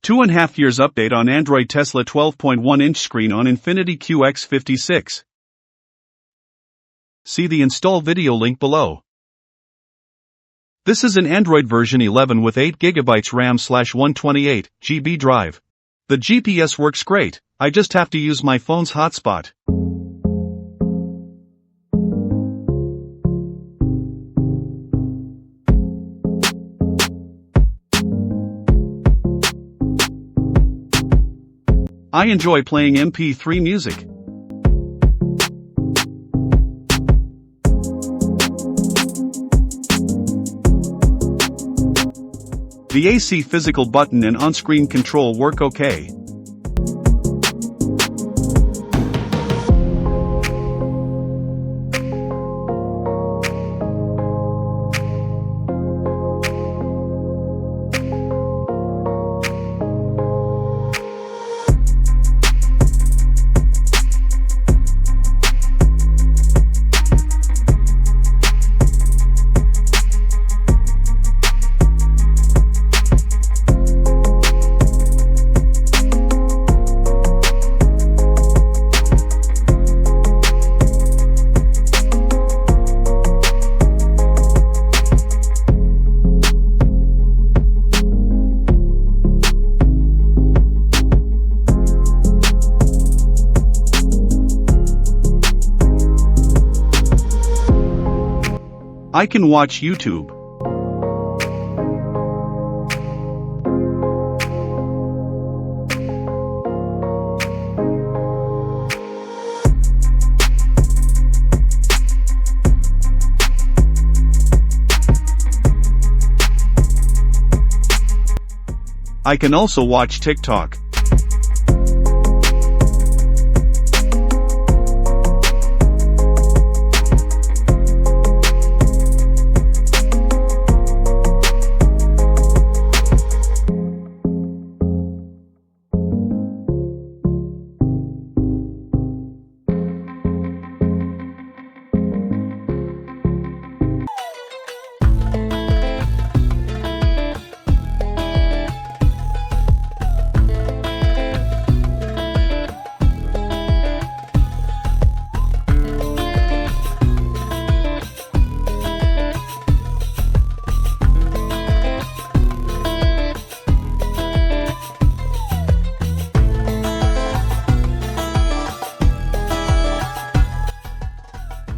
2.5 years update on Android Tesla 12.1-inch screen on Infiniti QX56. See the install video link below. This is an Android version 11 with 8GB RAM/128 GB drive. The GPS works great, I just have to use my phone's hotspot. I enjoy playing MP3 music. The AC physical button and on-screen control work okay. I can watch YouTube. I can also watch TikTok.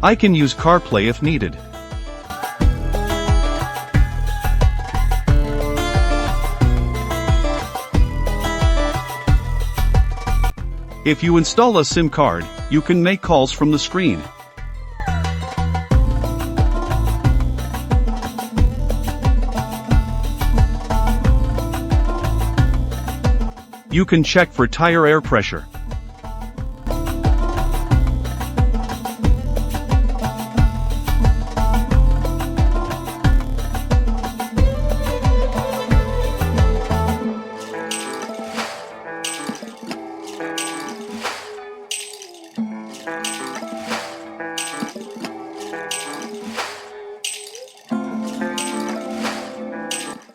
I can use CarPlay if needed. If you install a SIM card, you can make calls from the screen. You can check for tire air pressure.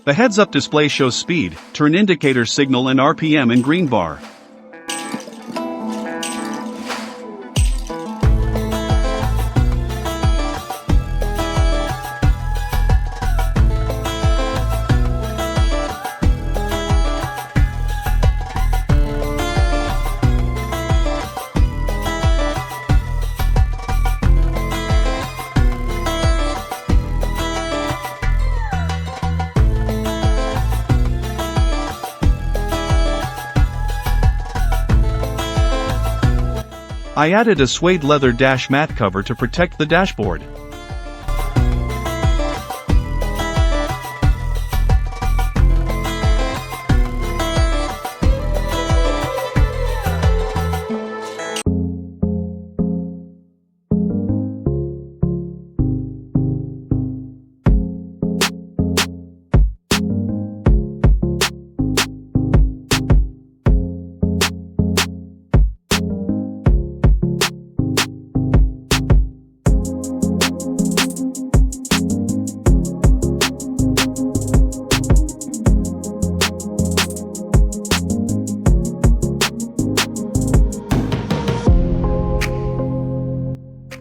The heads-up display shows speed, turn indicator signal and RPM in green bar. I added a suede leather dash mat cover to protect the dashboard.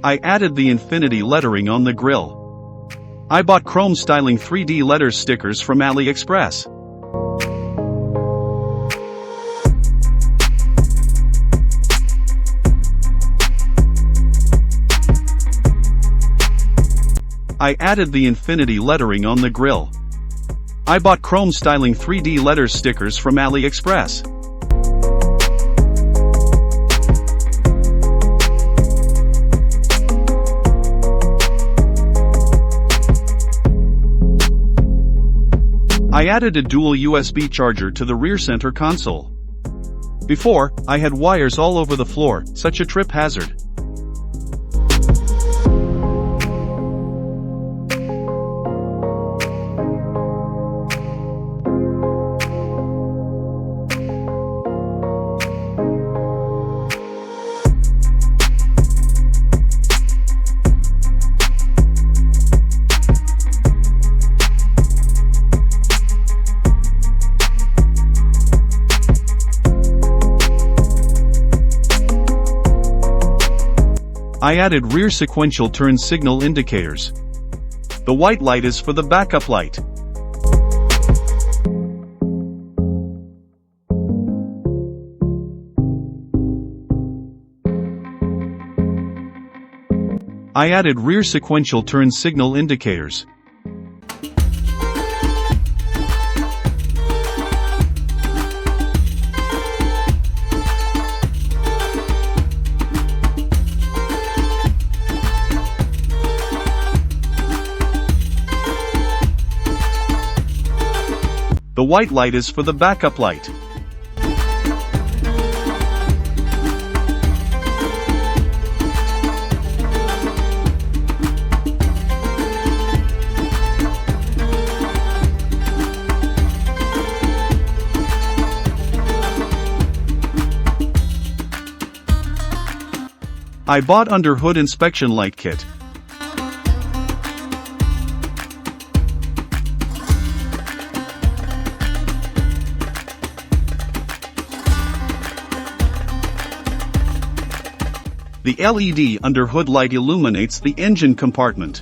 I added the Infiniti lettering on the grille. I bought chrome styling 3D letters stickers from AliExpress. I added the Infiniti lettering on the grille. I bought chrome styling 3D letters stickers from AliExpress. I added a dual USB charger to the rear center console. Before, I had wires all over the floor, such a trip hazard. I added rear sequential turn signal indicators. The white light is for the backup light. I added rear sequential turn signal indicators. The white light is for the backup light. I bought under hood inspection light kit. The LED under hood light illuminates the engine compartment.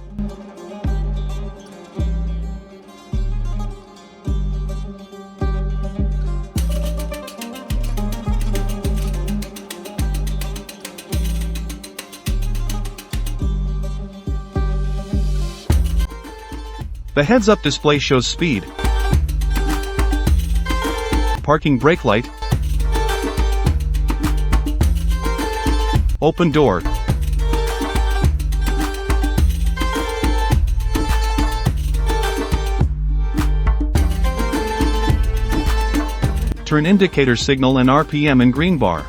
The heads-up display shows speed, parking brake light, open door, turn indicator signal and RPM and green bar.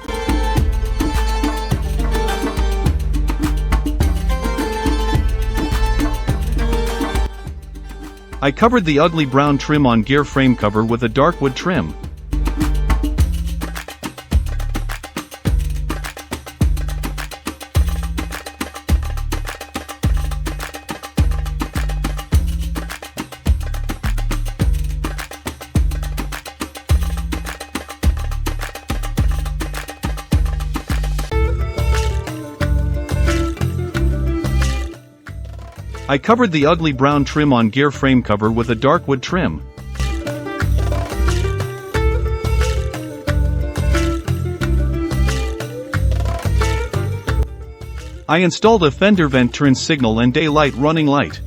I covered the ugly brown trim on gear frame cover with a dark wood trim. I covered the ugly brown trim on gear frame cover with a dark wood trim. I installed a fender vent turn signal and daylight running light.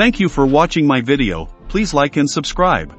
Thank you for watching my video. Please like and subscribe.